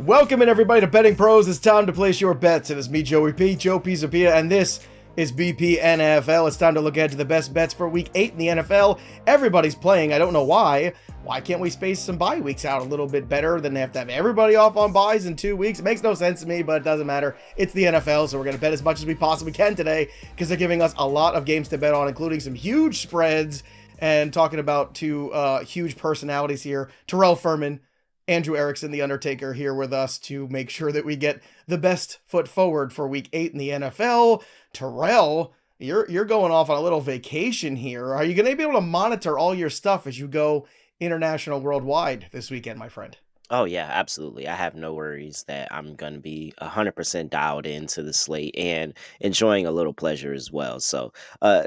Welcome in everybody to Betting Pros. It's time to place your bets. It is me, Joe Pisapia, and this is BP NFL. It's time to look ahead to the best bets for Week 8 in the NFL. Everybody's playing. I don't know why. Why can't we space some bye weeks out a little bit better than they have to have everybody off on buys in 2 weeks? It makes no sense to me, but it doesn't matter. It's the NFL, so we're going to bet as much as we possibly can today because they're giving us a lot of games to bet on, including some huge spreads and talking about two huge personalities here. Terrell Furman, Andrew Erickson, the Undertaker, here with us to make sure that we get the best foot forward for Week 8 in the NFL. Terrell, you're going off on a little vacation here. Are you going to be able to monitor all your stuff as you go international worldwide this weekend, my friend? Oh, yeah, absolutely. I have no worries that I'm going to be 100% dialed into the slate and enjoying a little pleasure as well. So,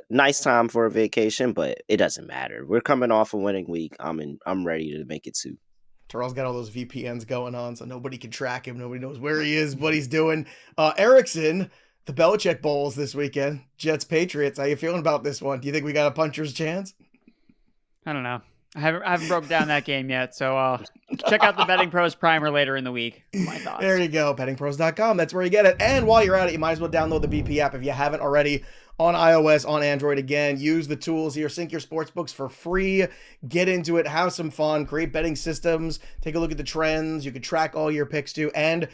nice time for a vacation, but it doesn't matter. We're coming off a winning week. I'm ready to make it too. Terrell's got all those VPNs going on, so nobody can track him. Nobody knows where he is, what he's doing. Erickson, the Belichick Bowls this weekend. Jets, Patriots. How you feeling about this one? Do you think we got a puncher's chance? I don't know. I haven't broke down that game yet, so check out the Betting Pros primer later in the week. My thoughts. There you go, bettingpros.com. That's where you get it. And while you're at it, you might as well download the BP app if you haven't already. On iOS, on Android, again, use the tools here. Sync your sportsbooks for free. Get into it. Have some fun. Create betting systems. Take a look at the trends. You can track all your picks too. And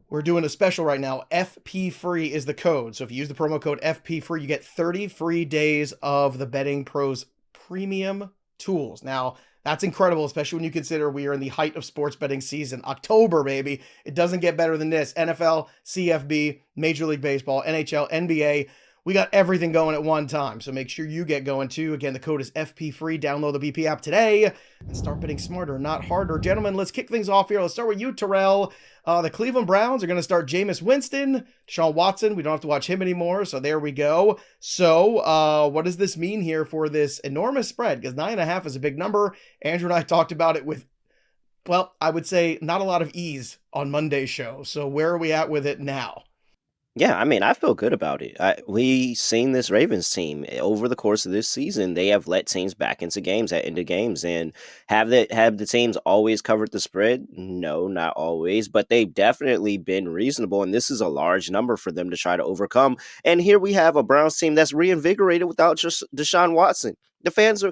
we're doing a special right now. FP free is the code. So if you use the promo code FP free, you get 30 free days of the Betting Pros premium tools. Now, that's incredible, especially when you consider we are in the height of sports betting season. October, baby. It doesn't get better than this. NFL, CFB, Major League Baseball, NHL, NBA. We got everything going at one time, so make sure you get going too. Again, the code is FP free. Download the BP app today and start betting smarter, not harder. Gentlemen, let's kick things off here. Let's start with you, Terrell. The Cleveland Browns are going to start Jameis Winston, Deshaun Watson. We don't have to watch him anymore, so there we go. So what does this mean here for this enormous spread? Because 9.5 is a big number. Andrew and I talked about it with, well, I would say not a lot of ease on Monday's show. So where are we at with it now? Yeah, I mean, I feel good about it. We seen this Ravens team over the course of this season. They have let teams back into games at end of games, and have the teams always covered the spread? No, not always, but they've definitely been reasonable, and this is a large number for them to try to overcome. And here we have a Browns team that's reinvigorated without just Deshaun Watson. The fans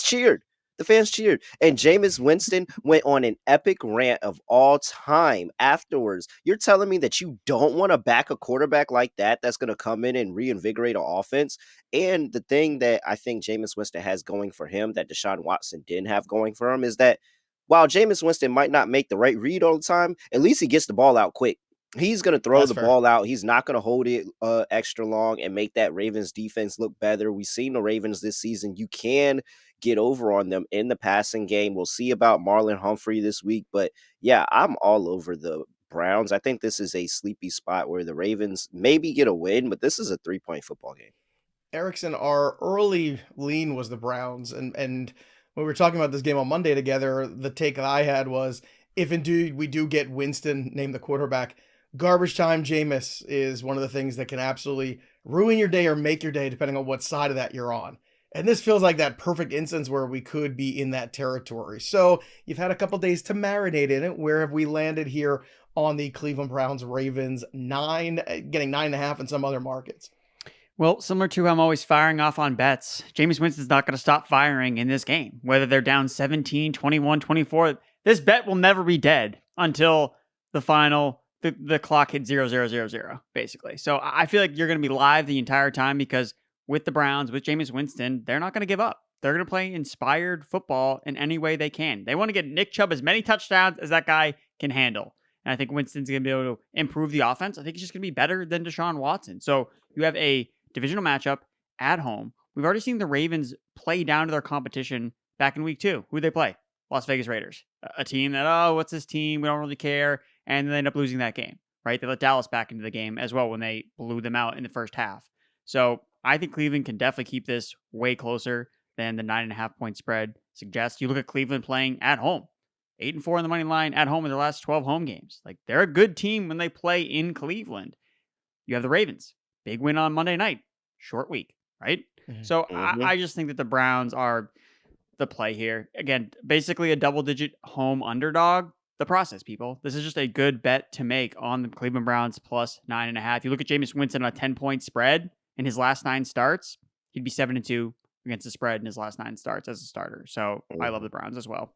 cheered. The fans cheered. And Jameis Winston went on an epic rant of all time afterwards. You're telling me that you don't want to back a quarterback like that that's going to come in and reinvigorate an offense? And the thing that I think Jameis Winston has going for him that Deshaun Watson didn't have going for him is that while Jameis Winston might not make the right read all the time, at least he gets the ball out quick. He's going to throw the ball out. He's not going to hold it extra long and make that Ravens defense look better. We've seen the Ravens this season. You can get over on them in the passing game. We'll see about Marlon Humphrey this week. But, yeah, I'm all over the Browns. I think this is a sleepy spot where the Ravens maybe get a win, but this is a 3-point football game. Erickson, our early lean was the Browns. And when we were talking about this game on Monday together, the take that I had was if indeed we do get Winston named the quarterback, garbage time Jameis is one of the things that can absolutely ruin your day or make your day depending on what side of that you're on. And this feels like that perfect instance where we could be in that territory. So you've had a couple days to marinate in it. Where have we landed here on the Cleveland Browns Ravens getting 9.5 in some other markets? Well, similar to I'm always firing off on bets, Jameis Winston's not going to stop firing in this game. Whether they're down 17, 21, 24, this bet will never be dead until the final the clock hit 0-0-0-0, basically. So I feel like you're going to be live the entire time because with the Browns, with Jameis Winston, they're not going to give up. They're going to play inspired football in any way they can. They want to get Nick Chubb as many touchdowns as that guy can handle. And I think Winston's going to be able to improve the offense. I think he's just going to be better than Deshaun Watson. So you have a divisional matchup at home. We've already seen the Ravens play down to their competition back in week 2. Who they play? Las Vegas Raiders. A team that, what's this team? We don't really care. And they end up losing that game, right? They let Dallas back into the game as well when they blew them out in the first half. So I think Cleveland can definitely keep this way closer than the 9.5 point spread suggests. You look at Cleveland playing at home, 8-4 on the money line at home in their last 12 home games. Like, they're a good team when they play in Cleveland. You have the Ravens, big win on Monday night, short week, right? Mm-hmm. So I just think that the Browns are the play here. Again, basically a double-digit home underdog. the process, people. This is just a good bet to make on the Cleveland Browns plus 9.5. You look at Jameis Winston on a 10-point spread in his last 9 starts, he'd be 7-2 against the spread in his last 9 starts as a starter. So I love the Browns as well.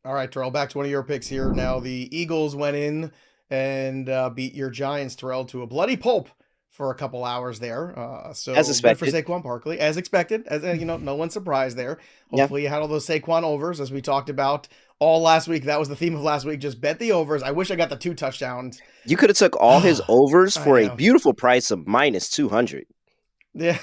All right, Terrell, back to one of your picks here. Now, the Eagles went in and beat your Giants, Terrell, to a bloody pulp for a couple hours there. So As good for expected. Saquon Barkley, as expected. As no one's surprised there. Hopefully you had all those Saquon overs, as we talked about all last week. That was the theme of last week. Just bet the overs. I wish I got the 2 touchdowns. You could have took all his overs for a know. beautiful price of minus 200. Yeah.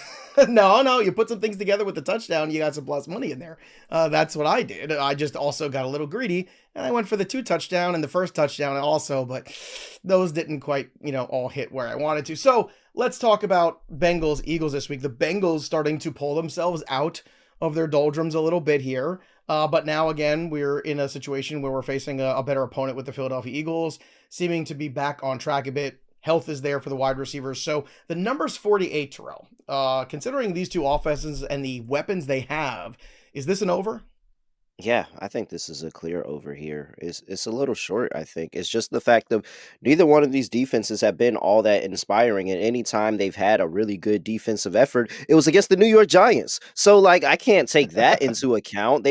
No, you put some things together with the touchdown, you got some plus money in there. That's what I did. I just also got a little greedy, and I went for the 2 touchdown and the first touchdown also, but those didn't quite, all hit where I wanted to. So let's talk about Bengals Eagles this week. The Bengals starting to pull themselves out of their doldrums a little bit here. But now again, we're in a situation where we're facing a better opponent with the Philadelphia Eagles, seeming to be back on track a bit. Health is there for the wide receivers. So the number's 48, Terrell. Considering these 2 offenses and the weapons they have, is this an over? Yeah, I think this is a clear over here. It's a little short, I think. It's just the fact of neither one of these defenses have been all that inspiring. And anytime they've had a really good defensive effort, it was against the New York Giants. So, like, I can't take that into account.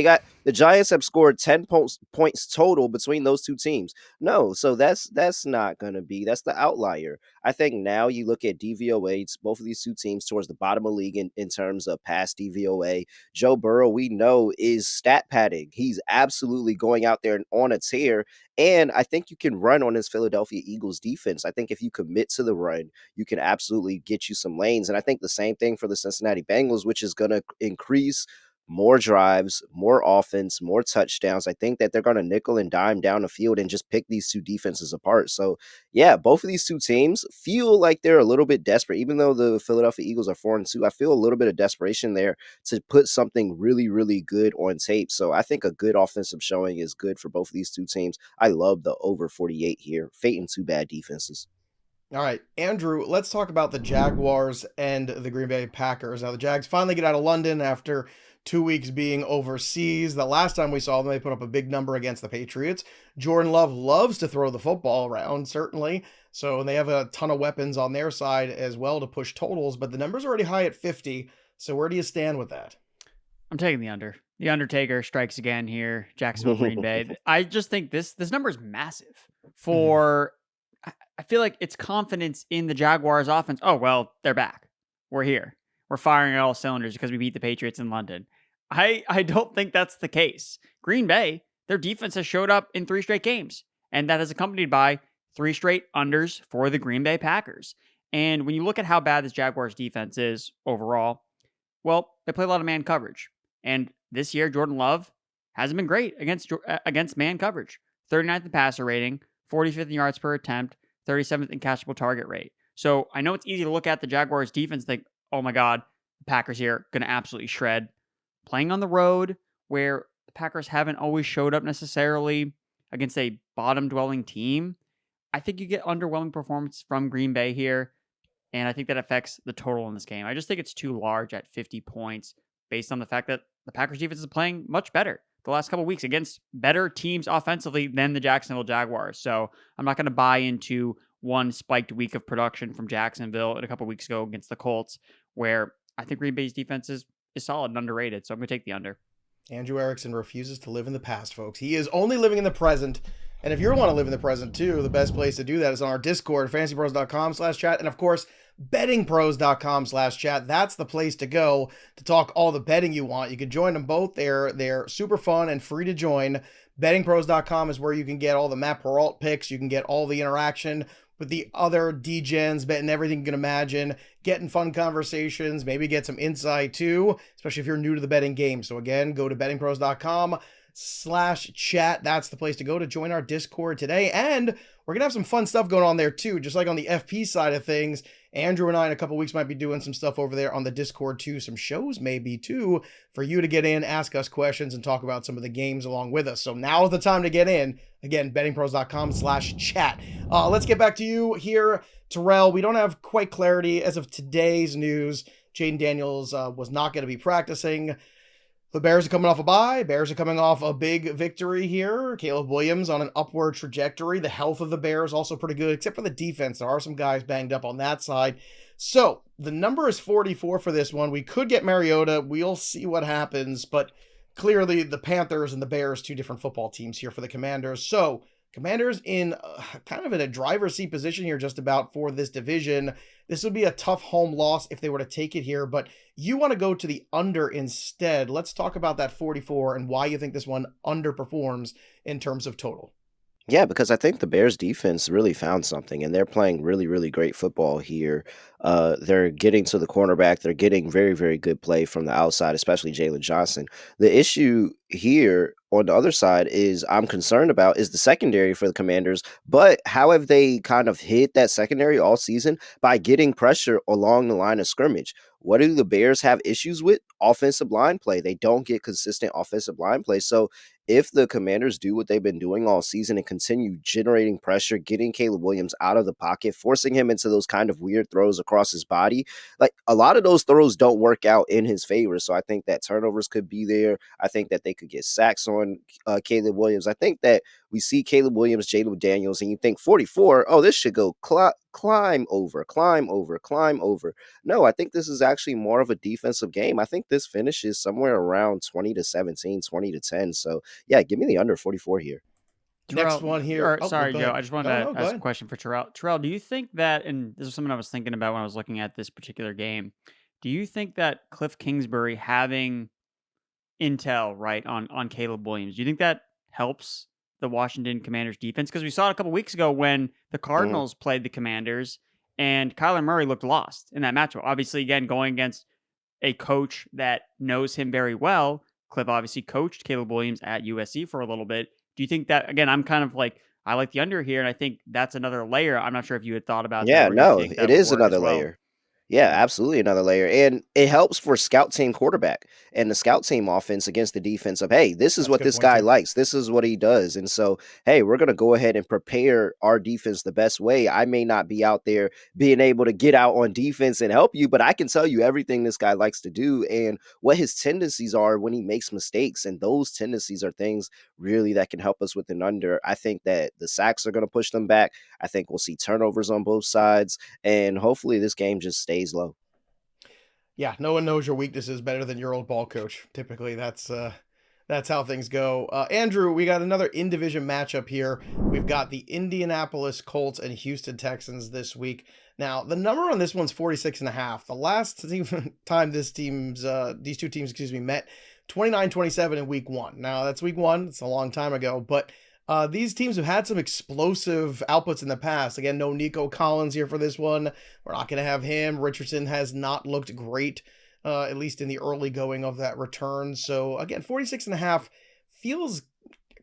The Giants have scored 10 points total between those 2 teams. No, so that's not going to be, that's the outlier. I think now you look at DVOA, both of these 2 teams towards the bottom of the league in terms of past DVOA. Joe Burrow, we know, is stat padding. He's absolutely going out there on a tear. And I think you can run on this Philadelphia Eagles defense. I think if you commit to the run, you can absolutely get you some lanes. And I think the same thing for the Cincinnati Bengals, which is going to increase more drives, more offense, more touchdowns. I think that they're going to nickel and dime down the field and just pick these 2 defenses apart. So, yeah, both of these 2 teams feel like they're a little bit desperate. Even though the Philadelphia Eagles are 4-2, I feel a little bit of desperation there to put something really, really good on tape. So I think a good offensive showing is good for both of these 2 teams. I love the over 48 here. Fating 2 bad defenses. All right, Andrew, let's talk about the Jaguars and the Green Bay Packers. Now, the Jags finally get out of London after 2 weeks being overseas. The last time we saw them, they put up a big number against the Patriots. Jordan Love loves to throw the football around, certainly. So they have a ton of weapons on their side as well to push totals, but the number's already high at 50. So where do you stand with that? I'm taking the under. The Undertaker strikes again here. Jacksonville, Green Bay. I just think this number is massive for... I feel like it's confidence in the Jaguars offense. Oh, well, they're back. We're here. We're firing at all cylinders because we beat the Patriots in London. I don't think that's the case. Green Bay, their defense has showed up in 3 straight games, and that is accompanied by 3 straight unders for the Green Bay Packers. And when you look at how bad this Jaguars defense is overall, well, they play a lot of man coverage. And this year, Jordan Love hasn't been great against man coverage. 39th in passer rating, 45th in yards per attempt, 37th in catchable target rate. So I know it's easy to look at the Jaguars defense and think, oh my God, the Packers here going to absolutely shred. Playing on the road where the Packers haven't always showed up necessarily against a bottom-dwelling team, I think you get underwhelming performance from Green Bay here, and I think that affects the total in this game. I just think it's too large at 50 points based on the fact that the Packers defense is playing much better the last couple of weeks against better teams offensively than the Jacksonville Jaguars. So I'm not going to buy into one spiked week of production from Jacksonville a couple of weeks ago against the Colts, where I think Green Bay's defense is solid and underrated. So I'm going to take the under. Andrew Erickson refuses to live in the past, folks. He is only living in the present. And if you want to live in the present too, the best place to do that is on our Discord, fantasypros.com/chat. And of course, bettingpros.com/chat. That's the place to go to talk all the betting you want. You can join them both. They're super fun and free to join. Bettingpros.com is where you can get all the Matt Peralt picks. You can get all the interaction with the other DGens, betting everything you can imagine, getting fun conversations, maybe get some insight too, especially if you're new to the betting game. So again, go to bettingpros.com/chat. That's the place to go to join our Discord today. And we're going to have some fun stuff going on there too, just like on the FP side of things. Andrew and I in a couple weeks might be doing some stuff over there on the Discord too, some shows maybe too, for you to get in, ask us questions, and talk about some of the games along with us. So now is the time to get in. Again, bettingpros.com/chat. Let's get back to you here, Terrell. We don't have quite clarity as of today's news. Jaden Daniels was not going to be practicing. The Bears are coming off a bye. Bears are coming off a big victory here. Caleb Williams on an upward trajectory. The health of the Bears also pretty good, except for the defense. There are some guys banged up on that side. So the number is 44 for this one. We could get Mariota. We'll see what happens. But clearly the Panthers and the Bears, two different football teams here for the Commanders. So Commanders in kind of in a driver's seat position here just about for this division. This would be a tough home loss if they were to take it here, but you want to go to the under instead. Let's talk about that 44 and why you think this one underperforms in terms of total. Yeah, because I think the Bears defense really found something and they're playing really, really great football here. They're getting to the cornerback. They're getting very, very good play from the outside, especially Jalen Johnson. The issue here on the other side is I'm concerned about is the secondary for the Commanders, but how have they kind of hit that secondary all season? By getting pressure along the line of scrimmage. What do the Bears have issues with? Offensive line play. They don't get consistent offensive line play. So if the Commanders do what they've been doing all season and continue generating pressure, getting Caleb Williams out of the pocket, forcing him into those kind of weird throws across his body, like a lot of those throws don't work out in his favor. So I think that turnovers could be there. I think that they could get sacks on Caleb Williams. I think that we see Caleb Williams, Jalen Daniels, and you think 44, oh, this should go climb over. No, I think this is actually more of a defensive game. I think this finishes somewhere around 20-17, 20-10. So yeah, give me the under 44 here. Terrell, Next one here. Sorry, Joe. I just wanted to ask ahead. a question for Terrell. Terrell, do you think that, and this is something I was thinking about when I was looking at this particular game, do you think that Cliff Kingsbury having intel right on Caleb Williams, do you think that helps the Washington Commanders defense? Because we saw it a couple weeks ago when the Cardinals played the Commanders and Kyler Murray looked lost in that matchup. Obviously, again, going against a coach that knows him very well. Cliff obviously coached Caleb Williams at USC for a little bit. Do you think that, again, I'm kind of like, I like the under here, and I think that's another layer. I'm not sure if you had thought about that. Yeah, or you no, think that it would is work another as well. layer. Yeah, absolutely another layer. And it helps for scout team quarterback and the scout team offense against the defense of, hey, this is That's a what good this point, guy too. likes. This is what he does. And so, hey, we're going to go ahead and prepare our defense the best way. I may not be out there being able to get out on defense and help you, but I can tell you everything this guy likes to do and what his tendencies are when he makes mistakes. And those tendencies are things really that can help us with an under. I think that the sacks are going to push them back. I think we'll see turnovers on both sides. And hopefully this game just stays low. Yeah, no one knows your weaknesses better than your old ball coach. Typically, that's how things go. Andrew, we got another in-division matchup here. We've got the Indianapolis Colts and Houston Texans this week. Now, the number on this one's 46.5. The last time these two teams, met, 29-27 in week one. Now, that's week one. It's a long time ago, but these teams have had some explosive outputs in the past. Again, no Nico Collins here for this one. We're not going to have him. Richardson has not looked great, at least in the early going of that return. So again, 46.5 feels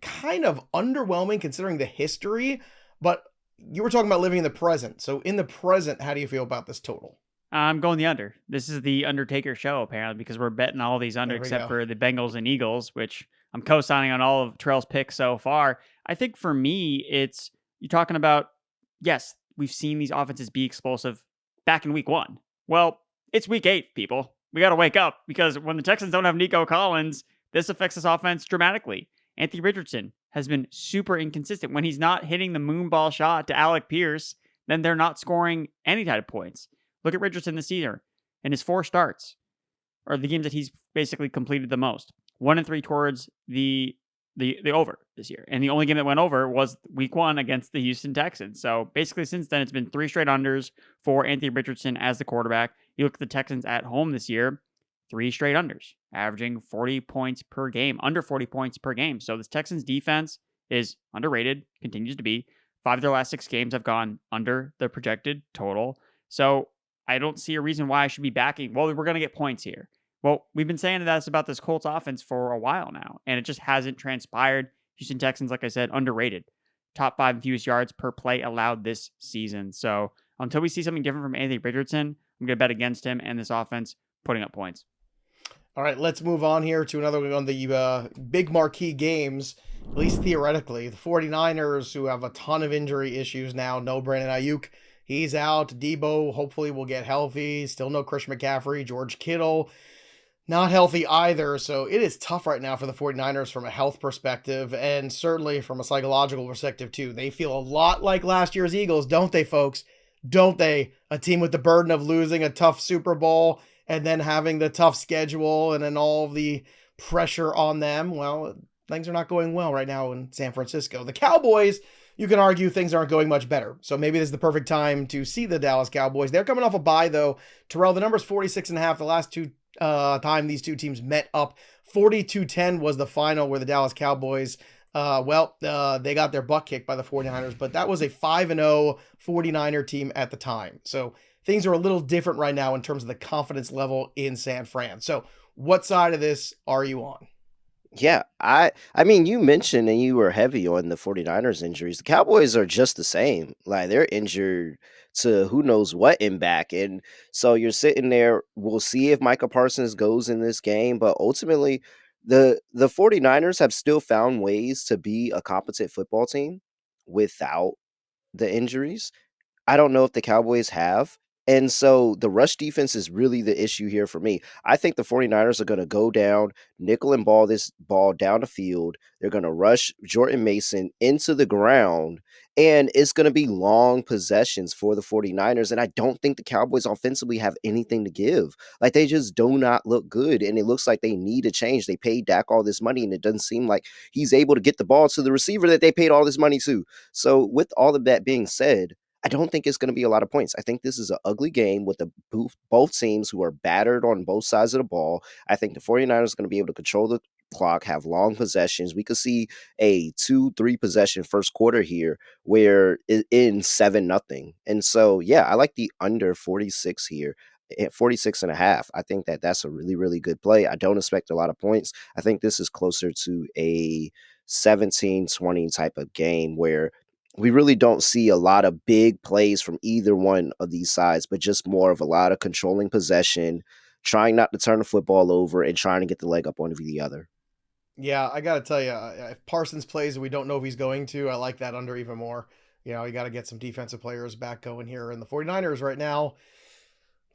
kind of underwhelming considering the history, but you were talking about living in the present. So in the present, how do you feel about this total? I'm going the under. This is the Undertaker show, apparently, because we're betting all these under There we except go. for the Bengals and Eagles, which I'm co-signing on all of Terrell's picks so far. I think for me, it's you're talking about, yes, we've seen these offenses be explosive back in week one. Well, it's week 8, people. We got to wake up because when the Texans don't have Nico Collins, this affects this offense dramatically. Anthony Richardson has been super inconsistent. When he's not hitting the moonball shot to Alec Pierce, then they're not scoring any type of points. Look at Richardson this year in his 4 starts, or the games that he's basically completed the most. 1-3 towards the over this year. And the only game that went over was week 1 against the Houston Texans. So basically since then, it's been 3 straight unders for Anthony Richardson as the quarterback. You look at the Texans at home this year, 3 straight unders, averaging 40 points per game, under 40 points per game. So this Texans defense is underrated, continues to be. 5 of their last 6 games have gone under the projected total. So I don't see a reason why I should be backing. Well, we're going to get points here. Well, we've been saying that's about this Colts offense for a while now, and it just hasn't transpired. Houston Texans, like I said, underrated. Top 5 in fewest yards per play allowed this season. So until we see something different from Anthony Richardson, I'm going to bet against him and this offense putting up points. All right, let's move on here to another one on the big marquee games, at least theoretically. The 49ers, who have a ton of injury issues now. No Brandon Ayuk. He's out. Debo hopefully will get healthy. Still no Christian McCaffrey. George Kittle. not healthy either. So it is tough right now for the 49ers from a health perspective, and certainly from a psychological perspective too. They feel a lot like last year's Eagles, don't they, folks? Don't they? A team with the burden of losing a tough Super Bowl and then having the tough schedule and then all the pressure on them. Well, things are not going well right now in San Francisco. The Cowboys, you can argue things aren't going much better. So maybe this is the perfect time to see the Dallas Cowboys. They're coming off a bye though. Terrell, the number's 46.5. The last two time these two teams met up, 42-10 was the final where the Dallas Cowboys they got their butt kicked by the 49ers, but that was a 5-0 49er team at the time. So things are a little different right now in terms of the confidence level in San Fran. So what side of this are you on? Yeah, I mean, you mentioned and you were heavy on the 49ers injuries. The Cowboys are just the same. Like they're injured to who knows what in back. And so you're sitting there, we'll see if Micah Parsons goes in this game, but ultimately the 49ers have still found ways to be a competent football team without the injuries. I don't know if the Cowboys have. And so the rush defense is really the issue here for me. I think the 49ers are going to go down, nickel and ball this ball down the field. They're going to rush Jordan Mason into the ground, and it's going to be long possessions for the 49ers. And I don't think the Cowboys offensively have anything to give. Like they just do not look good, and it looks like they need a change. They paid Dak all this money, and it doesn't seem like he's able to get the ball to the receiver that they paid all this money to. So with all of that being said, I don't think it's going to be a lot of points. I think this is an ugly game with both teams who are battered on both sides of the ball. I think the 49ers are going to be able to control the clock, have long possessions. We could see a 2-3 possession first quarter here where it ends 7-0. And so, yeah, I like the under 46 here. At 46.5, I think that's a really, really good play. I don't expect a lot of points. I think this is closer to a 17-20 type of game where we really don't see a lot of big plays from either one of these sides, but just more of a lot of controlling possession, trying not to turn the football over, and trying to get the leg up on the other. Yeah, I got to tell you, if Parsons plays and we don't know if he's going to, I like that under even more. You got to get some defensive players back going here. And the 49ers right now,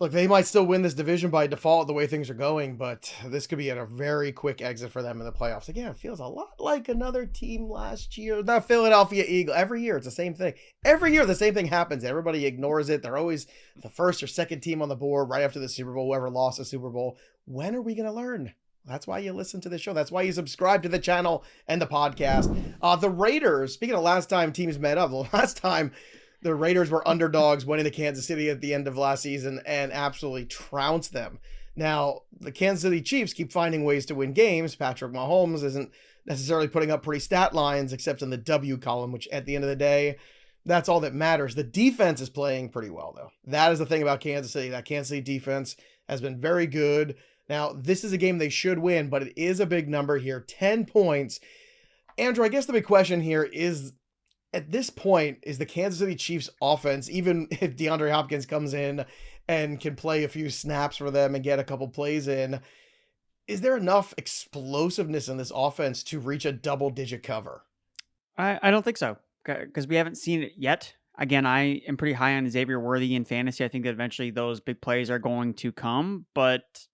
look, they might still win this division by default the way things are going, but this could be a very quick exit for them in the playoffs. Again, it feels a lot like another team last year, the Philadelphia Eagles. Every year, it's the same thing. Every year, the same thing happens. Everybody ignores it. They're always the first or second team on the board right after the Super Bowl, whoever lost the Super Bowl. When are we going to learn? That's why you listen to the show. That's why you subscribe to the channel and the podcast. The Raiders, speaking of last time teams met up, the last time the Raiders were underdogs, went into Kansas City at the end of last season and absolutely trounced them. Now, the Kansas City Chiefs keep finding ways to win games. Patrick Mahomes isn't necessarily putting up pretty stat lines except in the W column, which at the end of the day, that's all that matters. The defense is playing pretty well, though. That is the thing about Kansas City. That Kansas City defense has been very good. Now, this is a game they should win, but it is a big number here, 10 points. Andrew, I guess the big question here is, at this point, is the Kansas City Chiefs offense, even if DeAndre Hopkins comes in and can play a few snaps for them and get a couple plays in, is there enough explosiveness in this offense to reach a double-digit cover? I don't think so, because we haven't seen it yet. Again, I am pretty high on Xavier Worthy in fantasy. I think that eventually those big plays are going to come, but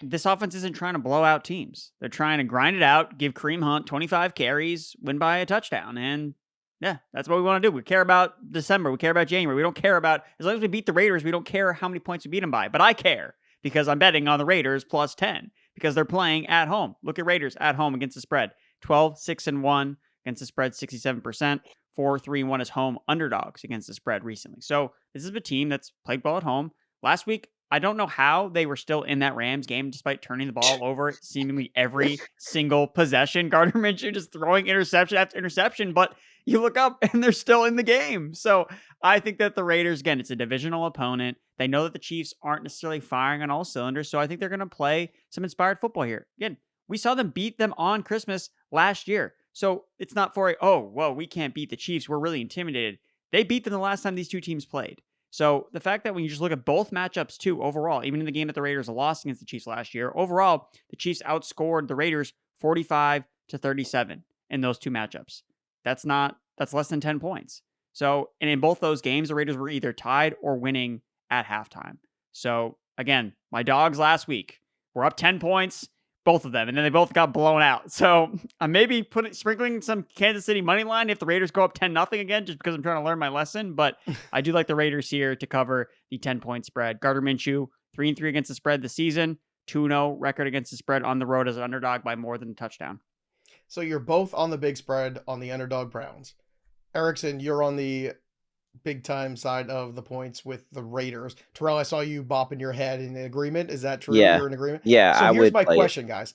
this offense isn't trying to blow out teams. They're trying to grind it out, give Kareem Hunt 25 carries, win by a touchdown, and yeah, that's what we want to do. We care about December. We care about January. We don't care about, as long as we beat the Raiders, we don't care how many points we beat them by. But I care because I'm betting on the Raiders plus 10 because they're playing at home. Look at Raiders at home against the spread. 12-6-1 against the spread, 67%. 4-3-1 as home underdogs against the spread recently. So this is a team that's played well at home. Last week, I don't know how they were still in that Rams game despite turning the ball over seemingly every single possession. Gardner Minshew just throwing interception after interception, but you look up and they're still in the game. So I think that the Raiders, again, it's a divisional opponent. They know that the Chiefs aren't necessarily firing on all cylinders, so I think they're going to play some inspired football here. Again, we saw them beat them on Christmas last year. So it's not for we can't beat the Chiefs. We're really intimidated. They beat them the last time these two teams played. So the fact that when you just look at both matchups too, overall, even in the game that the Raiders lost against the Chiefs last year, overall, the Chiefs outscored the Raiders 45-37 in those two matchups. That's less than 10 points. So, and in both those games, the Raiders were either tied or winning at halftime. So again, my dogs last week were up 10 points, both of them, and then they both got blown out. So I'm maybe sprinkling some Kansas City money line if the Raiders go up 10-0 again, just because I'm trying to learn my lesson. But I do like the Raiders here to cover the 10-point spread. Gardner Minshew, 3-3 against the spread this season, 2-0 record against the spread on the road as an underdog by more than a touchdown. So you're both on the big spread on the underdog Browns. Erickson, you're on the big time side of the points with the Raiders. Terrell, I saw you bopping your head in agreement. Is that true? Yeah. You're in agreement? Yeah, So I here's would my play question, guys.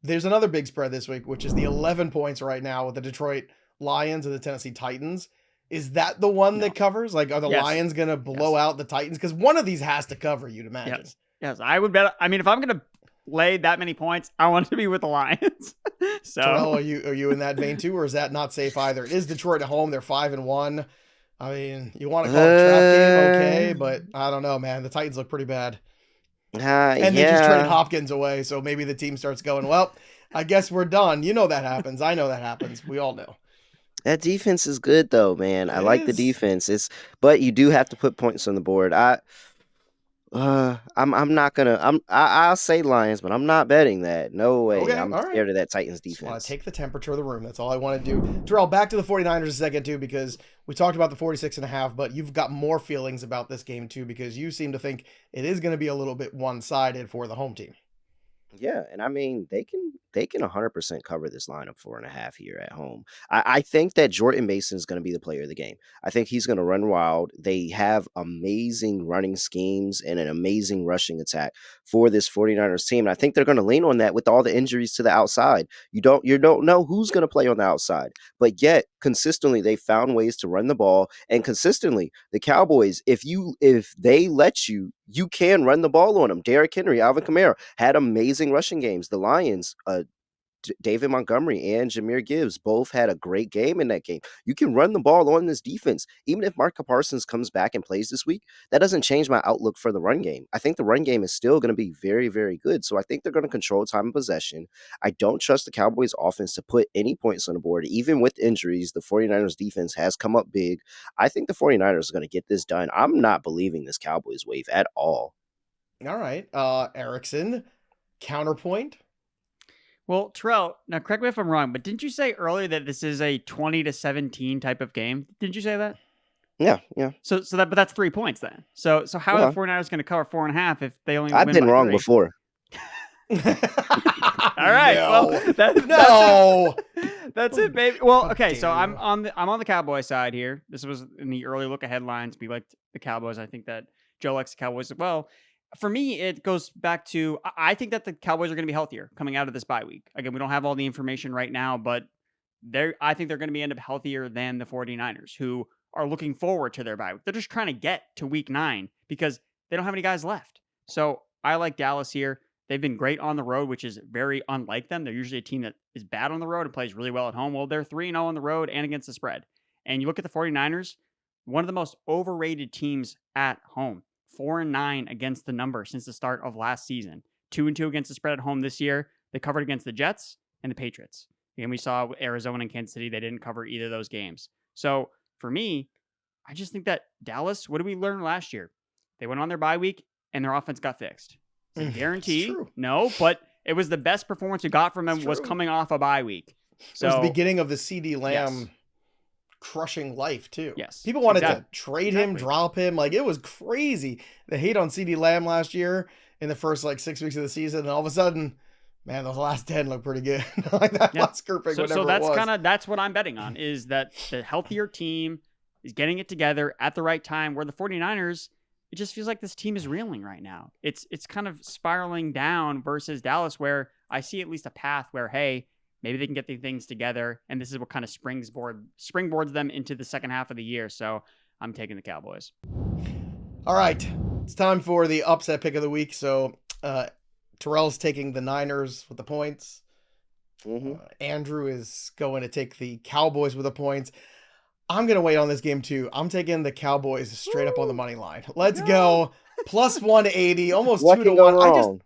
There's another big spread this week, which is the 11 points right now with the Detroit Lions and the Tennessee Titans. Is that the one that covers? Like, are the Lions going to blow out the Titans? Because one of these has to cover, you'd imagine. Yes, I would bet. I mean, if I'm going to lay that many points, I want to be with the Lions. So, Terrell, are you in that vein too, or is that not safe either? It is Detroit at home. They're 5-1. I mean, you want to call it a trap game, okay, but I don't know, man. The Titans look pretty bad. And they just traded Hopkins away, so maybe the team starts going, well, I guess we're done. You know that happens. I know that happens. We all know. That defense is good though, man. I like the defense. But you do have to put points on the board. I'm not gonna. I'll say Lions, but I'm not betting that. No way. Okay, I'm scared of that Titans defense. Just want to take the temperature of the room. That's all I want to do. Terrell, back to the 49ers a second too, because we talked about the 46.5, but you've got more feelings about this game too, because you seem to think it is going to be a little bit one-sided for the home team. Yeah, and I mean they can 100% cover this line of 4.5 here at home. I think that Jordan Mason is going to be the player of the game. I think he's going to run wild. They have amazing running schemes and an amazing rushing attack for this 49ers team. And I think they're going to lean on that with all the injuries to the outside. You don't know who's going to play on the outside, but yet consistently they found ways to run the ball, and consistently the Cowboys, if they let you can run the ball on them. Derrick Henry, Alvin Kamara had amazing rushing games. The Lions, David Montgomery and Jahmyr Gibbs both had a great game in that game. You can run the ball on this defense. Even if Micah Parsons comes back and plays this week, that doesn't change my outlook for the run game. I think the run game is still going to be very, very good. So I think they're going to control time of possession. I don't trust the Cowboys offense to put any points on the board. Even with injuries, the 49ers defense has come up big. I think the 49ers are going to get this done. I'm not believing this Cowboys wave at all. All right. Erickson, counterpoint. Well, Terrell, now correct me if I'm wrong, but didn't you say earlier that this is a 20-17 type of game? Didn't you say that? Yeah. But that's 3 points then. So how are the 49ers going to cover 4.5 if they only? I've been wrong 3? before. All right. No. Well, that's it, baby. Well, okay. So I'm on the Cowboys side here. This was in the early look at headlines. We liked the Cowboys. I think that Joe likes the Cowboys as well. For me, it goes back to, I think that the Cowboys are going to be healthier coming out of this bye week. Again, we don't have all the information right now, but I think they're going to end up healthier than the 49ers, who are looking forward to their bye week. They're just trying to get to week 9 because they don't have any guys left. So I like Dallas here. They've been great on the road, which is very unlike them. They're usually a team that is bad on the road and plays really well at home. Well, they're 3-0 on the road and against the spread. And you look at the 49ers, one of the most overrated teams at home. 4-9 against the number since the start of last season. 2-2 against the spread at home this year. They covered against the Jets and the Patriots. And we saw Arizona and Kansas City, they didn't cover either of those games. So for me, I just think that Dallas, what did we learn last year? They went on their bye week and their offense got fixed. Is it a guarantee? No, but it was the best performance we got from them was coming off a bye week. So it was the beginning of the CD Lamb crushing life too. Yes. People wanted to trade him, drop him. Like, it was crazy. The hate on CD Lamb last year in the first 6 weeks of the season, and all of a sudden, man, those last 10 look pretty good. Like that last group pick, whatever it was. That's what I'm betting on, is that the healthier team is getting it together at the right time, where the 49ers, it just feels like this team is reeling right now. It's kind of spiraling down versus Dallas, where I see at least a path where, hey, maybe they can get the things together, and this is what kind of springboards them into the second half of the year. So I'm taking the Cowboys. All right. It's time for the upset pick of the week. So Terrell's taking the Niners with the points. Andrew is going to take the Cowboys with the points. I'm going to wait on this game too. I'm taking the Cowboys straight up on the money line. Let's go. Plus 180, almost 2 to 1.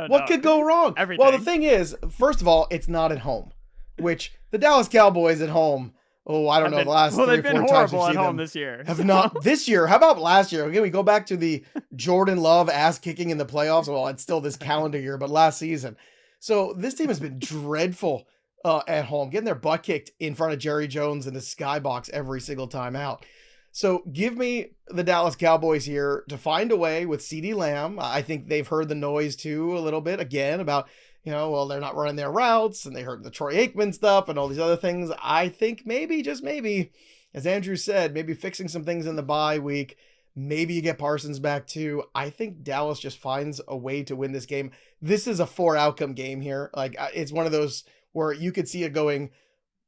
What could go wrong? Everything. Well, the thing is, first of all, it's not at home, which the Dallas Cowboys at home, Oh, I don't know. The last well, 3 they've or been 4 times we've horrible at seen home them this year. have not this year. How about last year? Okay, we go back to the Jordan Love ass kicking in the playoffs. Well, it's still this calendar year, but last season. So this team has been dreadful at home, getting their butt kicked in front of Jerry Jones in the skybox every single time out. So give me the Dallas Cowboys here to find a way with CeeDee Lamb. I think they've heard the noise too a little bit again about, well, they're not running their routes, and they heard the Troy Aikman stuff and all these other things. I think maybe, just maybe, as Andrew said, maybe fixing some things in the bye week. Maybe you get Parsons back too. I think Dallas just finds a way to win this game. This is a 4-outcome game here. Like, it's one of those where you could see it going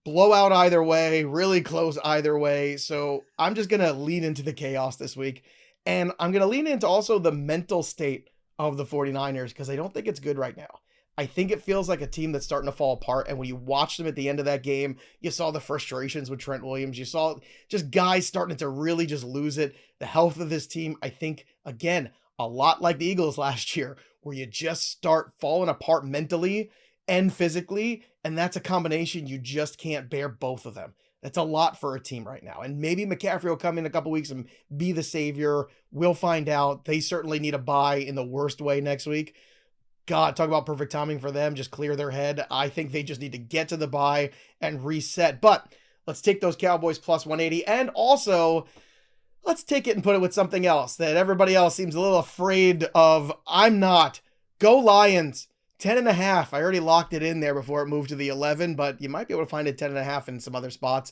blowout either way, really close either way. So I'm just going to lean into the chaos this week. And I'm going to lean into also the mental state of the 49ers, because I don't think it's good right now. I think it feels like a team that's starting to fall apart. And when you watch them at the end of that game, you saw the frustrations with Trent Williams. You saw just guys starting to really just lose it. The health of this team, I think, again, a lot like the Eagles last year, where you just start falling apart mentally and physically. And that's a combination you just can't bear both of them. That's a lot for a team right now. And maybe McCaffrey will come in a couple weeks and be the savior. We'll find out. They certainly need a bye in the worst way next week. God, talk about perfect timing for them. Just clear their head. I think they just need to get to the bye and reset. But let's take those Cowboys plus 180. And also, let's take it and put it with something else that everybody else seems a little afraid of. I'm not. Go Lions. 10.5. I already locked it in there before it moved to the 11, but you might be able to find it 10.5 in some other spots.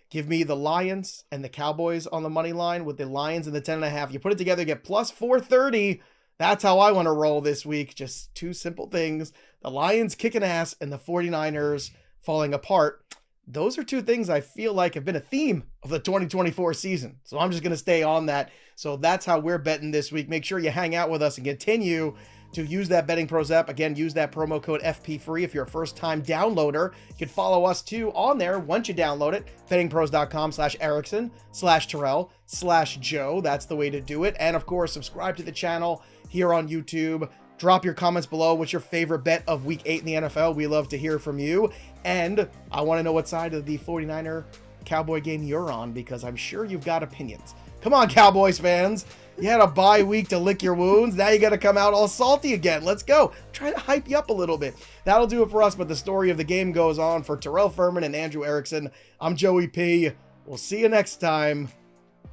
Give me the Lions and the Cowboys on the money line, with the Lions and the 10.5. You put it together, get plus 430. That's how I want to roll this week. Just two simple things. The Lions kicking ass and the 49ers falling apart. Those are two things I feel like have been a theme of the 2024 season. So I'm just going to stay on that. So that's how we're betting this week. Make sure you hang out with us and continue to use that BettingPros app. Again, use that promo code FP3 if you're a first-time downloader. You can follow us too on there once you download it. BettingPros.com/Erickson/Terrell/Joe. That's the way to do it. And of course, subscribe to the channel here on YouTube. Drop your comments below. What's your favorite bet of week 8 in the NFL? We love to hear from you. And I want to know what side of the 49er Cowboy game you're on, because I'm sure you've got opinions. Come on, Cowboys fans. You had a bye week to lick your wounds. Now you got to come out all salty again. Let's go. Try to hype you up a little bit. That'll do it for us, but the story of the game goes on. For Terrell Furman and Andrew Erickson, I'm Joey P. We'll see you next time.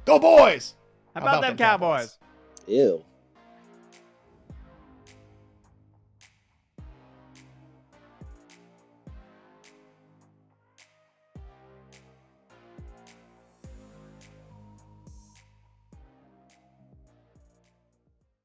Go Boys! How about them Cowboys? Ew.